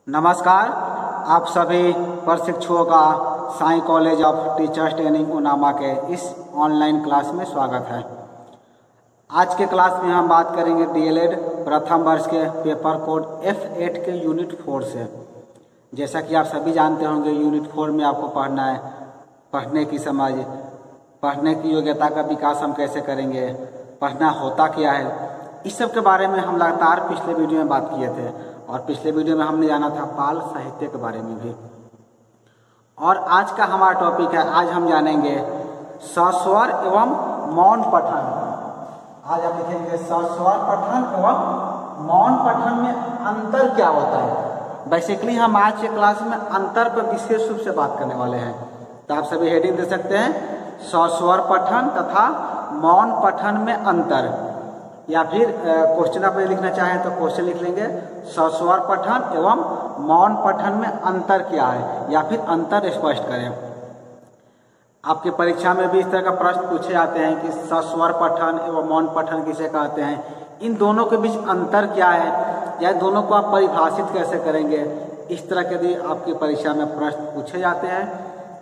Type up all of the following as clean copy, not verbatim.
नमस्कार, आप सभी प्रशिक्षुओं का Sai college of teachers training उनामा के इस ऑनलाइन क्लास में स्वागत है। आज के क्लास में हम बात करेंगे डीएलएड प्रथम वर्ष के पेपर कोड F8 के यूनिट 4 से। जैसा कि आप सभी जानते होंगे, यूनिट 4 में आपको पढ़ना है पढ़ने की समझ, पढ़ने की योग्यता का विकास हम कैसे करेंगे, पढ़ना होता क्या है, इस सब के बारे में हम लगातार पिछले वीडियो में बात किए थे। और पिछले वीडियो में हमने जाना था बाल साहित्य के बारे में भी। और आज का हमारा टॉपिक है, आज हम जानेंगे सस्वर एवं मौन पठन। आज हम लिखेंगे सस्वर पठन एवं मौन पठन में अंतर क्या होता है। बेसिकली हम आज के क्लास में अंतर पर विशेष रूप से बात करने वाले हैं। तो आप सभी हेडिंग दे सकते हैं, सस्वर पठन तथा मौन पठन में अंतर, या फिर क्वेश्चन आप लिखना चाहें तो क्वेश्चन लिख लेंगे, सस्वर पठन एवं मौन पठन में अंतर क्या है, या फिर अंतर स्पष्ट करें। आपके परीक्षा में भी इस तरह का प्रश्न पूछे जाते हैं कि सस्वर पठन एवं मौन पठन किसे कहते हैं, इन दोनों के बीच अंतर क्या है, या दोनों को आप परिभाषित कैसे करेंगे। इस तरह के यदि आपकी परीक्षा में प्रश्न पूछे जाते हैं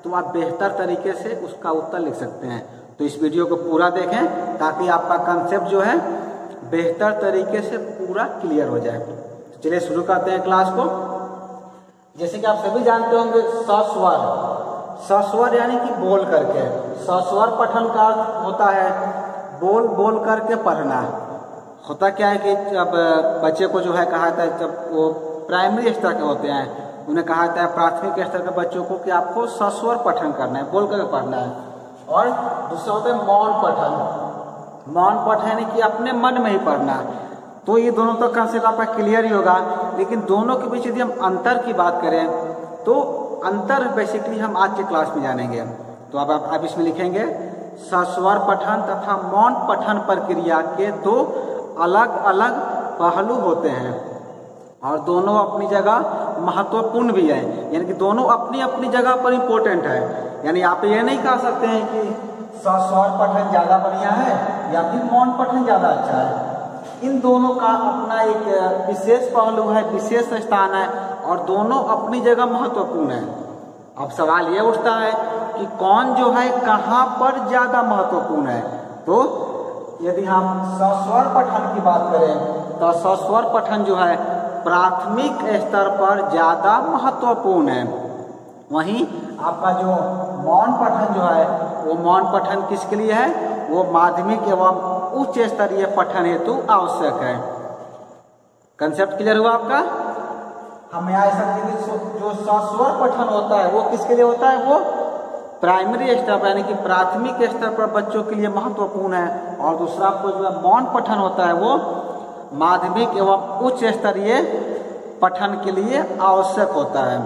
तो आप बेहतर तरीके से उसका उत्तर लिख सकते हैं। तो इस वीडियो को पूरा देखें ताकि आपका कंसेप्ट जो है बेहतर तरीके से पूरा क्लियर हो जाए। चलिए शुरू करते हैं क्लास को। जैसे कि आप सभी जानते होंगे, सस्वर यानी कि बोल करके। सस्वर पठन का अर्थ होता है बोल बोल करके पढ़ना। होता क्या है कि जब बच्चे को जो है कहा जाता है, जब वो प्राइमरी स्तर के होते हैं, उन्हें कहा जाता है प्राथमिक स्तर के बच्चों को कि आपको सस्वर पठन करना है, बोल करके पढ़ना है। और दूसरा होता है मौन पठन। मौन पठन यानी कि अपने मन में ही पढ़ना। तो ये दोनों तो कंसेप्ट आपका क्लियर ही होगा, लेकिन दोनों के बीच यदि हम अंतर की बात करें तो अंतर बेसिकली हम आज के क्लास में जानेंगे। तो अब आप इसमें लिखेंगे, सस्वर पठन तथा मौन पठन प्रक्रिया के दो अलग अलग पहलू होते हैं और दोनों अपनी जगह महत्वपूर्ण भी है, यानी कि दोनों अपनी अपनी जगह पर इम्पोर्टेंट है। यानी आप ये नहीं कह सकते हैं कि सस्वर पठन ज्यादा बढ़िया है या फिर मौन पठन ज्यादा अच्छा है। इन दोनों का अपना एक विशेष पहलू है, विशेष स्थान है, और दोनों अपनी जगह महत्वपूर्ण है। अब सवाल ये उठता है कि कौन जो है कहाँ पर ज्यादा महत्वपूर्ण है। तो यदि हम सस्वर पठन की बात करें तो सस्वर पठन जो है प्राथमिक स्तर पर ज्यादा महत्वपूर्ण है। वहीं आपका जो मौन पठन जो है वो मौन पठन किसके लिए है, वो माध्यमिक एवं उच्च स्तरीय पठन हेतु आवश्यक है। कंसेप्ट क्लियर हुआ आपका। हम यहाँ ऐसा जो सस्वर पठन होता है वो किसके लिए होता है, वो प्राइमरी स्तर पर यानी कि प्राथमिक स्तर पर बच्चों के लिए महत्वपूर्ण है। और दूसरा आपको जो है मौन पठन होता है वो माध्यमिक एवं उच्च स्तरीय पठन के लिए आवश्यक होता है।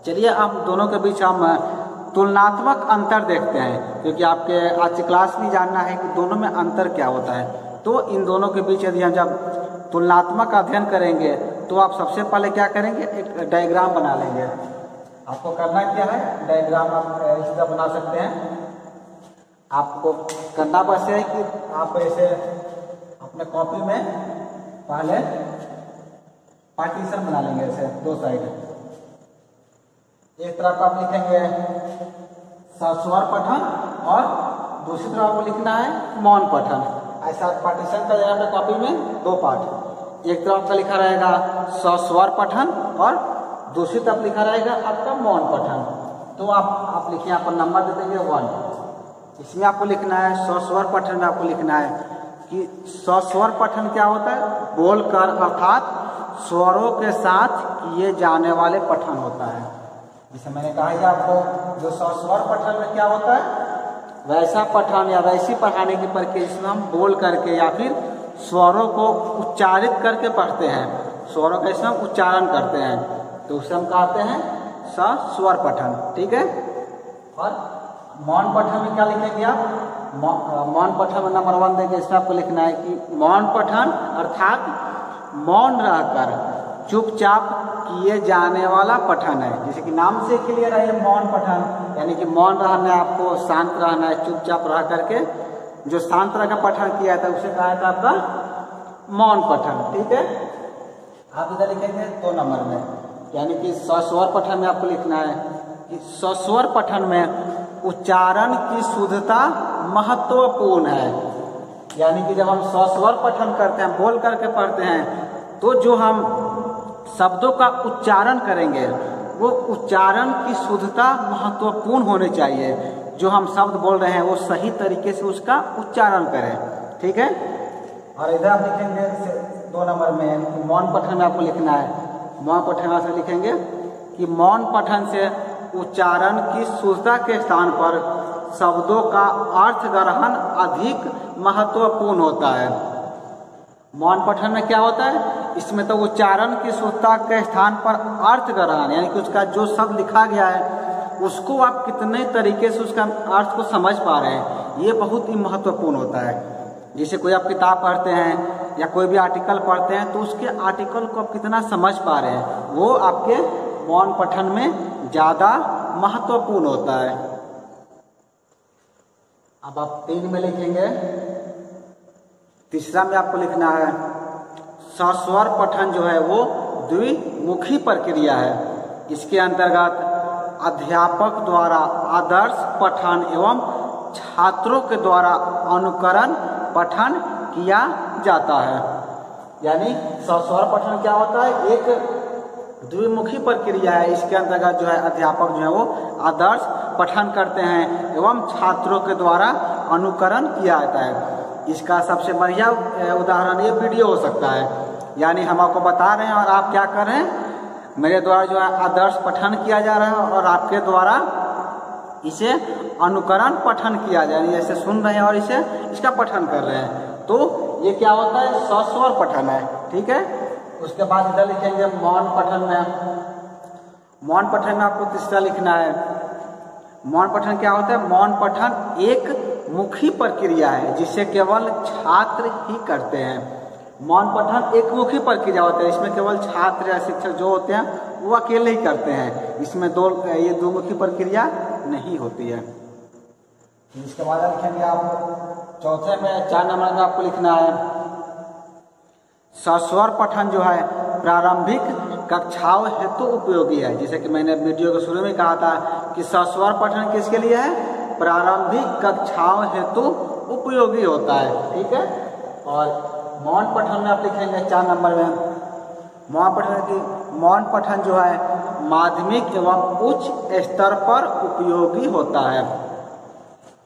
चलिए अब दोनों के बीच हम तुलनात्मक अंतर देखते हैं, क्योंकि आपके आज की क्लास में जानना है कि दोनों में अंतर क्या होता है। तो इन दोनों के बीच यदि हम जब तुलनात्मक अध्ययन करेंगे तो आप सबसे पहले क्या करेंगे, एक डायग्राम बना लेंगे। आपको करना क्या है, डायग्राम आप इस तरह बना सकते हैं। आपको करना बस है कि आप ऐसे अपने कॉपी में पहले पार्टीशन बना लेंगे, ऐसे दो साइड। एक तरफ आप लिखेंगे सस्वर पठन और दूसरी तरफ आपको लिखना है मौन पठन। ऐसा पार्टीशन कर देना कॉपी में दो पार्ट। एक तरफ का लिखा रहेगा सस्वर पठन और दूसरी तरफ लिखा रहेगा आपका मौन पठन। तो आप लिखिए, यहाँ पर नंबर दे देंगे 1। इसमें आपको लिखना है सस्वर पठन में आपको लिखना है कि सस्वर पठन क्या होता है, बोलकर अर्थात स्वरों के साथ किए जाने वाले पठन होता है। जैसे मैंने कहा कि आपको जो सस्वर पठन में क्या होता है, वैसा पठन या वैसी पढ़ाने की प्रक्रिया जिसमें हम बोल करके या फिर स्वरों को उच्चारित करके पढ़ते हैं, स्वरों का इसमें उच्चारण करते हैं, तो उसे हम कहते हैं सस्वर पठन। ठीक है। और मौन पठन में क्या लिखेंगे आप, मौन पठन में नंबर 1 देंगे। इसमें आपको लिखना है कि मौन पठन अर्थात मौन रहकर चुपचाप किए जाने वाला पठन है। जैसे कि नाम से क्लियर है, मौन पठन यानी कि मौन रहना है, आपको शांत रहना है, चुपचाप रह करके जो शांत रह का पठन किया था उसे कहा था आपका मौन पठन। ठीक है। आप इधर लिखेंगे 2 नंबर में यानी कि सस्वर पठन में आपको लिखना है कि सस्वर पठन में उच्चारण की शुद्धता महत्वपूर्ण है। यानी कि जब हम सस्वर पठन करते हैं, बोल करके पढ़ते हैं, तो जो हम शब्दों का उच्चारण करेंगे वो उच्चारण की शुद्धता महत्वपूर्ण होनी चाहिए। जो हम शब्द बोल रहे हैं वो सही तरीके से उसका उच्चारण करें, ठीक है। और इधर आप लिखेंगे 2 नंबर में मौन पठन में आपको लिखना है। मौन पठन से लिखेंगे कि मौन पठन से उच्चारण की शुद्धता के स्थान पर शब्दों का अर्थ ग्रहण अधिक महत्वपूर्ण होता है। मौन पठन में क्या होता है, इसमें तो उच्चारण की शुद्धता के स्थान पर अर्थ ग्रहण, यानी कि उसका जो शब्द लिखा गया है उसको आप कितने तरीके से उसका अर्थ को समझ पा रहे हैं, ये बहुत ही महत्वपूर्ण होता है। जैसे कोई आप किताब पढ़ते हैं या कोई भी आर्टिकल पढ़ते हैं तो उसके आर्टिकल को आप कितना समझ पा रहे हैं, वो आपके मौन पठन में ज़्यादा महत्वपूर्ण होता है। अब आप 3 में लिखेंगे, तीसरा में आपको लिखना है सस्वर पठन जो है वो द्विमुखी प्रक्रिया है। इसके अंतर्गत अध्यापक द्वारा आदर्श पठन एवं छात्रों के द्वारा अनुकरण पठन किया जाता है। यानी सस्वर पठन क्या होता है, एक द्विमुखी प्रक्रिया है। इसके अंतर्गत जो है अध्यापक जो है वो आदर्श पठन करते हैं एवं छात्रों के द्वारा अनुकरण किया जाता है। इसका सबसे बढ़िया उदाहरण ये वीडियो हो सकता है। यानी हम आपको बता रहे हैं और आप क्या कर रहे हैं, मेरे द्वारा जो है आदर्श पठन किया जा रहा है और आपके द्वारा इसे अनुकरण पठन किया जा रहा है। ऐसे सुन रहे हैं और इसे इसका पठन कर रहे हैं, तो ये क्या होता है, सस्वर पठन है, ठीक है। उसके बाद इधर लिखेंगे मौन पठन में। मौन पठन में आपको तीसरा लिखना है। मौन पठन क्या होता है, मौन पठन एक मुखी प्रक्रिया है जिसे केवल छात्र ही करते हैं। मौन पठन एक मुखी प्रक्रिया होता है, इसमें केवल छात्र या शिक्षक जो होते हैं वो अकेले ही करते हैं। इसमें ये दो मुखी प्रक्रिया नहीं होती है। इसके बाद लिखेंगे आप चौथे में 4 नंबर में आपको लिखना है सस्वर पठन जो है प्रारंभिक कक्षाओं हेतु उपयोगी है। जैसे कि मैंने वीडियो के शुरू में कहा था कि सस्वर पठन किसके लिए है, प्रारंभिक कक्षाओं हेतु उपयोगी होता है, ठीक है। और मौन पठन में आप लिखेंगे 4 नंबर में मौन पठन जो है माध्यमिक एवं उच्च स्तर पर उपयोगी होता है।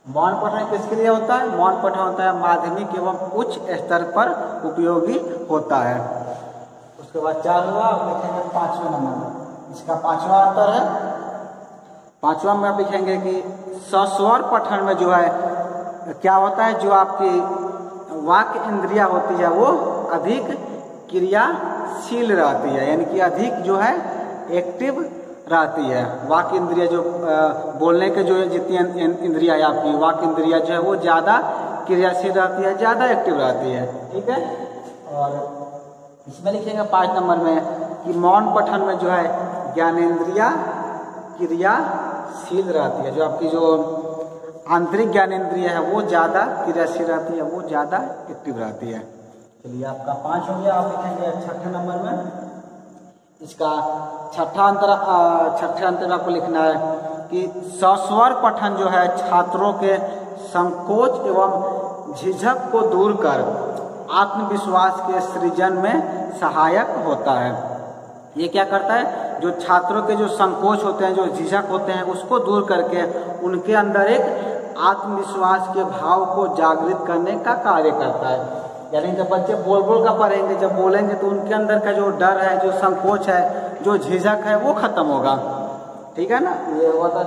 मौन पठन किसके लिए होता है, मौन पठन होता है माध्यमिक एवं उच्च स्तर पर उपयोगी होता है। उसके बाद 4 हुआ, आप लिखेंगे 5वें नंबर में। इसका 5वां अंतर है, 5वां में आप लिखेंगे कि सस्वर पठन में जो है क्या होता है, जो आपकी वाक्य इंद्रिया होती है वो अधिक क्रियाशील रहती है, यानी कि अधिक जो है एक्टिव रहती है। वाक्य इंद्रिया जो बोलने के जो जितनी इंद्रिया है आपकी, वाक्य इंद्रिया जो है वो ज़्यादा क्रियाशील रहती है, ज़्यादा एक्टिव रहती है, ठीक है। और इसमें लिखेंगे 5 नंबर में कि मौन पठन में जो है ज्ञानेंद्रिया क्रियाशील रहती है। जो आपकी जो आंतरिक ज्ञानेंद्रिय है वो ज़्यादा क्रियाशील रहती है, वो ज़्यादा एक्टिव रहती है। चलिए आपका 5 हो गया। आप लिखेंगे 6ठे नंबर में। इसका छठा अंतर में आपको लिखना है कि सस्वर पठन जो है छात्रों के संकोच एवं झिझक को दूर कर आत्मविश्वास के सृजन में सहायक होता है। ये क्या करता है, जो छात्रों के जो संकोच होते हैं, जो झिझक होते हैं, उसको दूर करके उनके अंदर एक आत्मविश्वास के भाव को जागृत करने का कार्य करता है। यानी जब बच्चे बोल कर पढ़ेंगे, जब बोलेंगे तो उनके अंदर का जो डर है, जो संकोच है, जो झिझक है वो खत्म होगा, ठीक है ना। ये हुआ था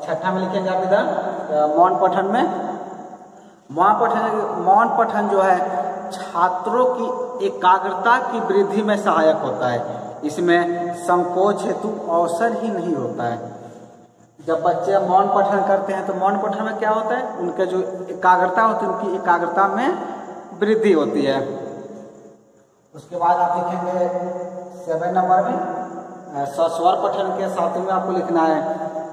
6ठा में लिखेंगे आप इधर मौन पठन में। मौन पठन जो है छात्रों की एकाग्रता की वृद्धि में सहायक होता है। इसमें संकोच हेतु अवसर ही नहीं होता है। जब बच्चे मौन पठन करते हैं तो मौन पठन में क्या होता है, उनके जो एकाग्रता होती है उनकी एकाग्रता में वृद्धि होती है। उसके बाद आप लिखेंगे 7 नंबर में सस्वर पठन के साथ में आपको लिखना है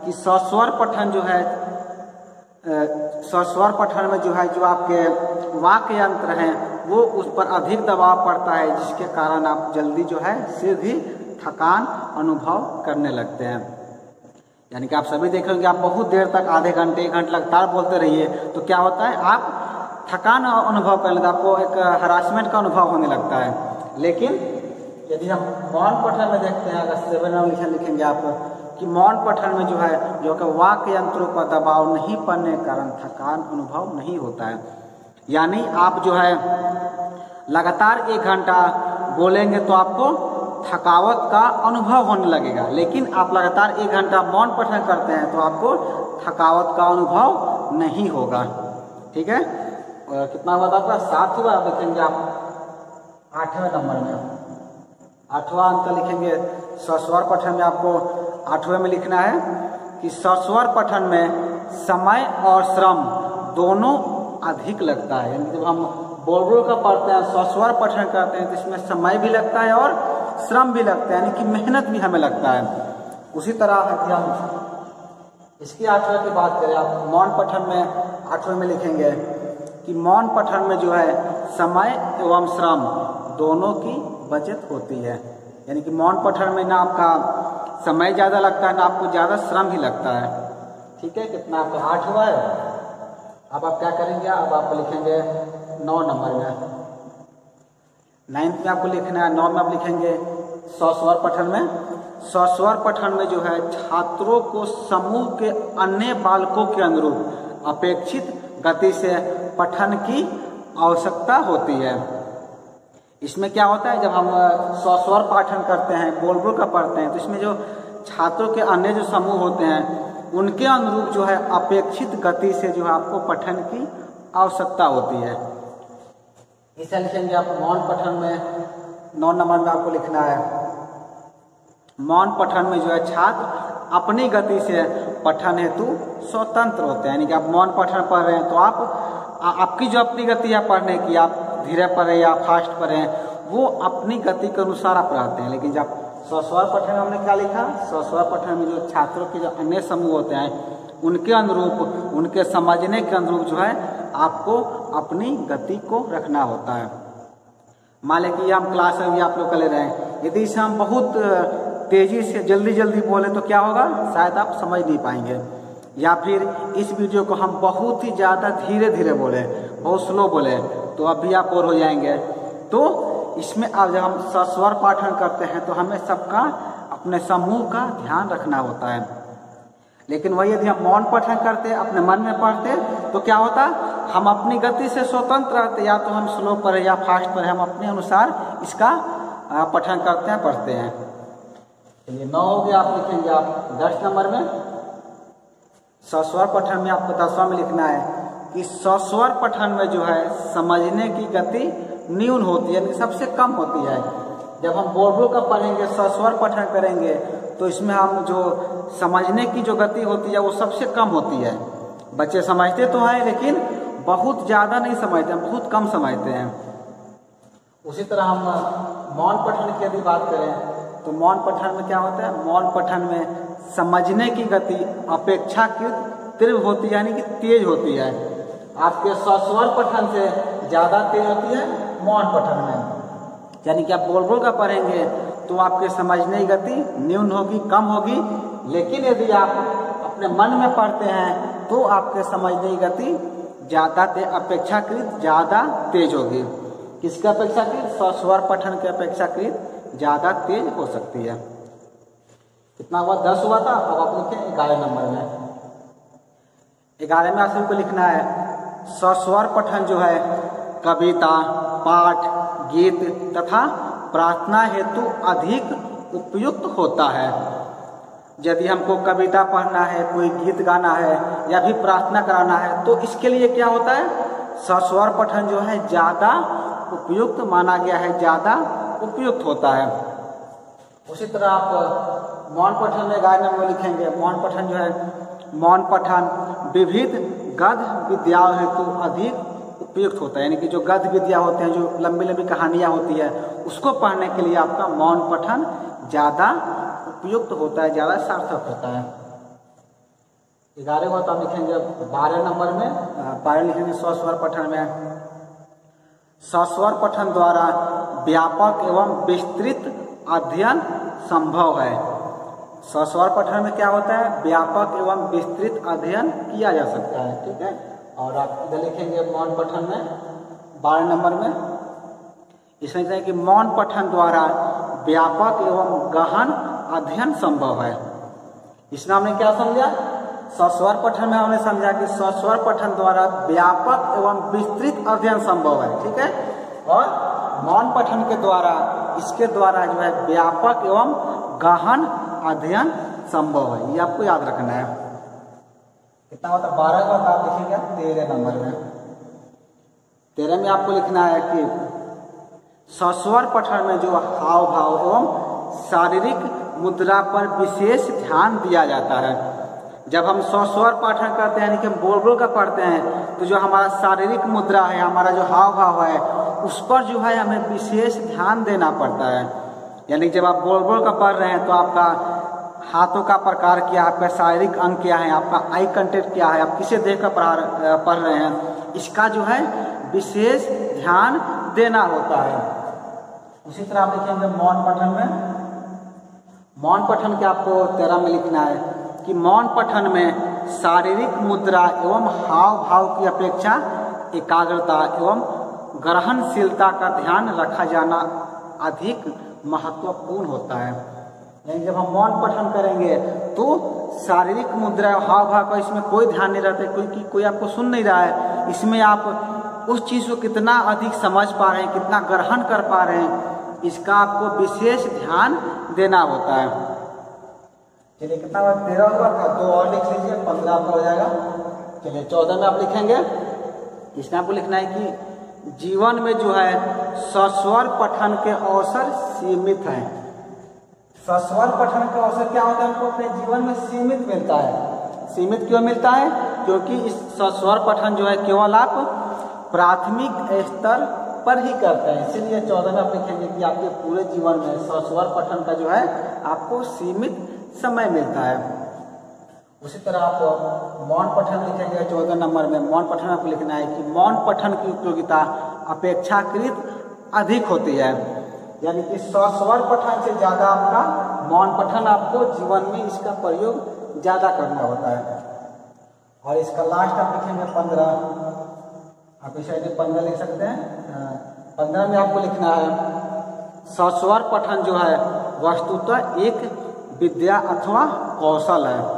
कि सस्वर पठन जो है सस्वर पठन में जो है जो आपके वाक्य यंत्र हैं वो उस पर अधिक दबाव पड़ता है, जिसके कारण आप जल्दी जो है शीघ्र ही थकान अनुभव करने लगते हैं। यानी कि आप सभी देख रहे हो कि आप बहुत देर तक आधे घंटे 1 घंटे लगातार बोलते रहिए तो क्या होता है, आप थकान अनुभव करने लगते हैं, आपको एक हरासमेंट का अनुभव होने लगता है। लेकिन यदि हम मौन पठन में देखते हैं, अगर 7 नंबर लिखेंगे आप कि मौन पठन में जो है जो कि वाक्य यंत्रों पर दबाव नहीं पड़ने के कारण थकान अनुभव नहीं होता है। यानी आप जो है लगातार 1 घंटा बोलेंगे तो आपको थकावट का अनुभव होने लगेगा, लेकिन आप लगातार 1 घंटा मौन पठन करते हैं तो आपको थकावट का अनुभव नहीं होगा। ठीक है, और कितना हुआ था आपका 7 हुआ। लिखेंगे आप 8वें नंबर में, 8वां अंक लिखेंगे सस्वर पठन में। आपको 8वें में लिखना है कि सस्वर पठन में समय और श्रम दोनों अधिक लगता है। यानी जब हम बोल का पढ़ते हैं, सस्वर पठन करते हैं तो इसमें समय भी लगता है और श्रम भी लगता है, यानी कि मेहनत भी हमें लगता है। उसी तरह यदि हम इसकी 8वें की बात करें, आप मौन पठन में 8वें में लिखेंगे कि मौन पठन में जो है समय एवं श्रम दोनों की बचत होती है। यानी कि मौन पठन में ना आपका समय ज़्यादा लगता है ना आपको ज़्यादा श्रम ही लगता है। ठीक है, कितना आपका 8 हुआ है। अब आप क्या करेंगे, अब आप लिखेंगे 9 नंबर में। 9th में आपको लिखना है, 9 में आप लिखेंगे सस्वर पठन में। सस्वर पठन में जो है छात्रों को समूह के अन्य बालकों के अनुरूप अपेक्षित गति से पठन की आवश्यकता होती है। इसमें क्या होता है, जब हम सस्वर पाठन करते हैं, बोल का पढ़ते हैं, तो इसमें जो छात्रों के अन्य जो समूह होते हैं उनके अनुरूप जो है अपेक्षित गति से जो है आपको पठन की आवश्यकता होती है। इसे लिखेंगे आप मौन पठन में। 9 नंबर में आपको लिखना है मौन पठन में जो है छात्र अपनी गति से पठन हेतु स्वतंत्र होते हैं। यानी कि आप मौन पठन पढ़ रहे हैं तो आपकी जो अपनी गति है पढ़ने की, आप धीरे पढ़ें या फास्ट पढ़ें, वो अपनी गति के अनुसार आप पढ़ाते हैं। लेकिन जब सस्वर पठन में हमने क्या लिखा, सस्वर पठन में जो छात्रों के जो अन्य समूह होते हैं उनके अनुरूप, उनके समझने के अनुरूप जो है आपको अपनी गति को रखना होता है। मान लें कि हम क्लास में भी आप लोग कर ले रहे हैं, यदि इसे हम बहुत तेजी से जल्दी बोले तो क्या होगा, शायद आप समझ नहीं पाएंगे। या फिर इस वीडियो को हम बहुत ही ज़्यादा धीरे बोले, बहुत स्लो बोले तो अभी आप बोर हो जाएंगे। तो इसमें अब जब हम सस्वर पाठन करते हैं तो हमें सबका अपने समूह का ध्यान रखना होता है। लेकिन वही यदि हम मौन पठन करते, अपने मन में पढ़ते तो क्या होता, हम अपनी गति से स्वतंत्र रहते, या तो हम स्लो पढ़े या फास्ट पढ़े, हम अपने अनुसार इसका पठन करते हैं, पढ़ते हैं। चलिए 9 हो गया। आप लिखेंगे आप 10 नंबर में सस्वर पठन में। आपको 10वां में लिखना है कि सस्वर पठन में जो है समझने की गति न्यून होती है, यानी सबसे कम होती है। जब हम बोल का पढ़ेंगे, सस्वर पठन करेंगे तो इसमें हम जो समझने की जो गति होती है वो सबसे कम होती है। बच्चे समझते तो हैं लेकिन बहुत ज़्यादा नहीं समझते हैं, बहुत कम समझते हैं। उसी तरह हम मौन पठन की यदि बात करें तो मौन पठन में क्या होता है, मौन पठन में समझने की गति अपेक्षाकृत तीव्र होती है, यानी कि तेज होती है। आपके सस्वर पठन से ज़्यादा तेज होती है मौन पठन में। यानी कि आप बोल का पढ़ेंगे तो आपके समझने की गति न्यून होगी, कम होगी। लेकिन यदि आप अपने मन में पढ़ते हैं तो आपके समझने की गति ज़्यादा अपेक्षाकृत ज़्यादा तेज होगी। किसके अपेक्षाकृत, सस्वर पठन के अपेक्षाकृत ज़्यादा तेज हो सकती है। कितना हुआ, 10 हुआ था। अब आप लिखें 11 नंबर में। 11 में आप को लिखना है सस्वर पठन जो है कविता, पाठ, गीत तथा प्रार्थना हेतु अधिक उपयुक्त होता है। यदि हमको कविता पढ़ना है, कोई गीत गाना है या फिर प्रार्थना कराना है तो इसके लिए क्या होता है, सस्वर पठन जो है ज़्यादा उपयुक्त माना गया है, ज़्यादा उपयुक्त होता है। उसी तरह आप मौन पठन में 11 नंबर लिखेंगे। मौन पठन जो है, मौन पठन विविध गद्य विद्याओं हेतु अधिक उपयुक्त होता है। यानी कि जो गद्य विद्या होते हैं, जो लंबी कहानियाँ होती है, उसको पढ़ने के लिए आपका मौन पठन ज़्यादा उपयुक्त होता है, ज़्यादा सार्थक होता है। 11 को आप लिखेंगे 12 नंबर में। 12 लिखेंगे सस्वर पठन में। सस्वर पठन द्वारा व्यापक एवं विस्तृत अध्ययन संभव है। सस्वर पठन में क्या होता है, व्यापक एवं विस्तृत अध्ययन किया जा सकता है। ठीक है, और आप इधर लिखेंगे मौन पठन में 12 नंबर में इसमें लिखते हैं कि मौन पठन द्वारा व्यापक एवं गहन अध्ययन संभव है। इसमें हमने क्या समझा, सस्वर पठन में हमने समझा कि सस्वर पठन द्वारा व्यापक एवं विस्तृत अध्ययन संभव है। ठीक है, और मौन पठन के द्वारा इसके द्वारा जो है व्यापक एवं गहन अध्ययन संभव है। ये आपको याद रखना है। कितना होता है 12 का, आप लिखेंगे 13 नंबर में। 13 में आपको लिखना है कि सस्वर पठन में जो हाव भाव एवं शारीरिक मुद्रा पर विशेष ध्यान दिया जाता है। जब हम सस्वर पठन करते हैं यानी कि बोल बोल कर पढ़ते हैं तो जो हमारा शारीरिक मुद्रा है, हमारा जो हाव भाव है, उस पर जो है हमें विशेष ध्यान देना पड़ता है। यानी जब आप बोल बोल कर पढ़ रहे हैं तो आपका हाथों का प्रकार क्या, आपका शारीरिक अंग क्या है, आपका आई कंटेक्ट क्या है, आप किसे देख कर पढ़ रहे हैं, इसका जो है विशेष ध्यान देना होता है। उसी तरह आप लिखेंगे मौन पठन में, मौन पठन के आपको 13 में लिखना है कि मौन पठन में शारीरिक मुद्रा एवं हाव भाव की अपेक्षा एकाग्रता एवं ग्रहणशीलता का ध्यान रखा जाना अधिक महत्वपूर्ण होता है। यानी जब हम मौन पठन करेंगे तो शारीरिक मुद्रा हाव भाव का इसमें कोई ध्यान नहीं रहता, क्योंकि कोई आपको सुन नहीं रहा है। इसमें आप उस चीज़ को कितना अधिक समझ पा रहे हैं, कितना ग्रहण कर पा रहे हैं, इसका आपको विशेष ध्यान देना होता है। चलिए कितना 13 हुआ था, 2 और लिख लीजिए, 15 आपका हो जाएगा। चलिए 14 में आप लिखेंगे, इसमें आपको लिखना है कि जीवन में जो है सस्वर पठन के अवसर सीमित हैं। सस्वर पठन का अवसर क्या होता है, हमको अपने जीवन में सीमित मिलता है। सीमित क्यों मिलता है, क्योंकि इस सस्वर पठन जो है केवल आप प्राथमिक स्तर पर ही करते हैं। इसीलिए 14 में आप लिखेंगे कि आपके पूरे जीवन में सस्वर पठन का जो है आपको सीमित समय मिलता है। उसी तरह आप मौन पठन लिखेंगे 14 नंबर में। मौन पठन आपको लिखना है कि मौन पठन की उपयोगिता अपेक्षाकृत अधिक होती है। यानी कि सस्वर पठन से ज़्यादा आपका मौन पठन आपको जीवन में इसका प्रयोग ज़्यादा करना होता है। और इसका लास्ट आप लिखेंगे 15, आप इसे 15 लिख सकते हैं। 15 में आपको लिखना है सस्वर पठन जो है वस्तुतः एक विद्या अथवा कौशल है।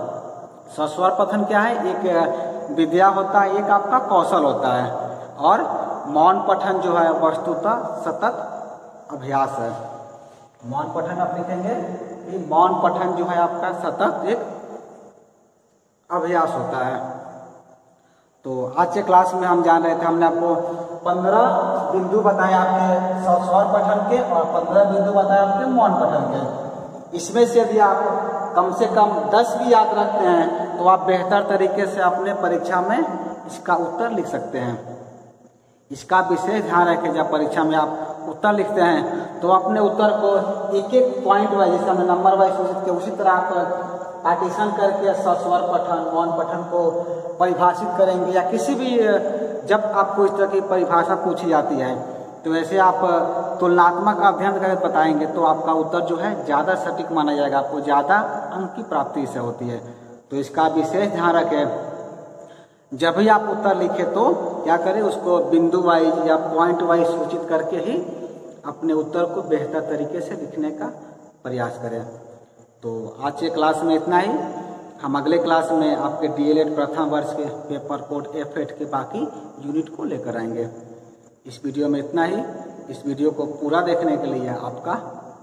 सस्वर पठन क्या है, एक विद्या होता है, एक आपका कौशल होता है। और मौन पठन जो है वस्तुतः सतत अभ्यास है। मौन पठन आप लिखेंगे कि मौन पठन जो है आपका सतत एक अभ्यास होता है। तो आज के क्लास में हम जान रहे थे, हमने आपको 15 बिंदु बताए आपके सस्वर पठन के और 15 बिंदु बताए आपके मौन पठन के। इसमें से यदि आप कम से कम 10 भी याद रखते हैं तो आप बेहतर तरीके से अपने परीक्षा में इसका उत्तर लिख सकते हैं। इसका विशेष ध्यान रखें, जब परीक्षा में आप उत्तर लिखते हैं तो अपने उत्तर को एक एक पॉइंट वाइज, जैसे हमने नंबर वाइज सोच के उसी तरह आप पार्टीशन करके सस्वर पठन मौन पठन को परिभाषित करेंगे। या किसी भी जब आपको इस तरह की परिभाषा पूछी जाती है तो ऐसे आप तुलनात्मक अध्ययन करके बताएंगे तो आपका उत्तर जो है ज़्यादा सटीक माना जाएगा, आपको ज़्यादा अंक की प्राप्ति से होती है। तो इसका विशेष ध्यान रखें, जब भी आप उत्तर लिखें तो क्या करें, उसको बिंदु वाइज या पॉइंट वाइज सूचित करके ही अपने उत्तर को बेहतर तरीके से लिखने का प्रयास करें। तो आज के क्लास में इतना ही। हम अगले क्लास में आपके डीएलएड प्रथम वर्ष के पेपर कोड F8 के बाकी यूनिट को लेकर आएंगे। इस वीडियो में इतना ही। इस वीडियो को पूरा देखने के लिए आपका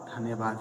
धन्यवाद।